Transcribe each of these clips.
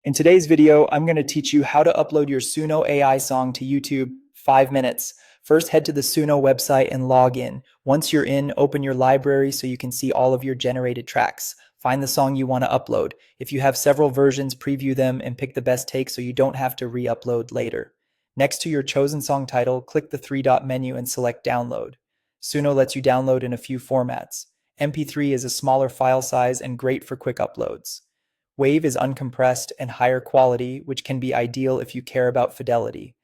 In today's video, I'm going to teach you how to upload your Suno AI song to YouTube. 5 minutes. First, head to the Suno website and log in. Once you're in, open your library so you can see all of your generated tracks. Find the song you want to upload. If you have several versions, preview them and pick the best take so you don't have to re-upload later. Next to your chosen song title, click the three-dot menu and select Download. Suno lets you download in a few formats. MP3 is a smaller file size and great for quick uploads. Wave is uncompressed and higher quality, which can be ideal if you care about fidelity.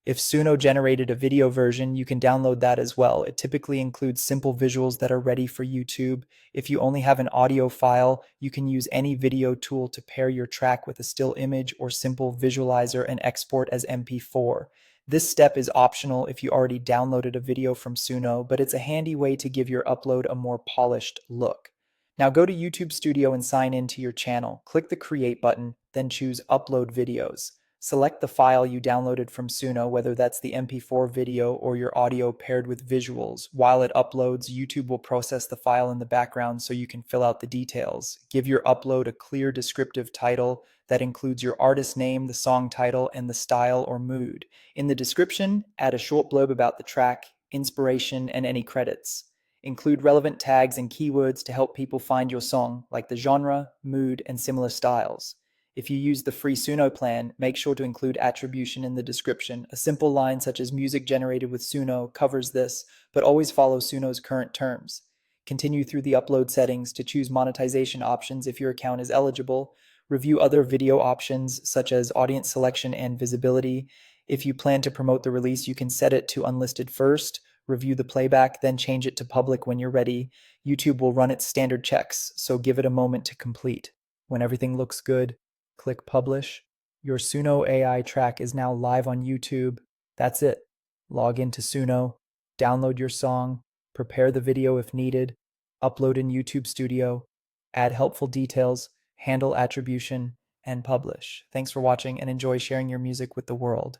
If Suno generated a video version, you can download that as well. It typically includes simple visuals that are ready for YouTube. If you only have an audio file, you can use any video tool to pair your track with a still image or simple visualizer and export as MP4. This step is optional if you already downloaded a video from Suno, but it's a handy way to give your upload a more polished look. Now go to YouTube Studio and sign in to your channel. Click the Create button, then choose Upload Videos. Select the file you downloaded from Suno, whether that's the MP4 video or your audio paired with visuals. While it uploads, YouTube will process the file in the background so you can fill out the details. Give your upload a clear descriptive title that includes your artist name, the song title, and the style or mood. In the description, add a short blurb about the track, inspiration, and any credits. Include relevant tags and keywords to help people find your song, like the genre, mood, and similar styles. If you use the free Suno plan, make sure to include attribution in the description. A simple line such as music generated with Suno covers this, but always follow Suno's current terms. Continue through the upload settings to choose monetization options if your account is eligible. Review other video options such as audience selection and visibility. If you plan to promote the release, you can set it to unlisted first. Review the playback, then change it to public when you're ready. YouTube will run its standard checks, so give it a moment to complete. When everything looks good, click Publish. Your Suno AI track is now live on YouTube. That's it. Log into Suno, download your song, prepare the video if needed, upload in YouTube Studio, add helpful details, handle attribution, and publish. Thanks for watching and enjoy sharing your music with the world.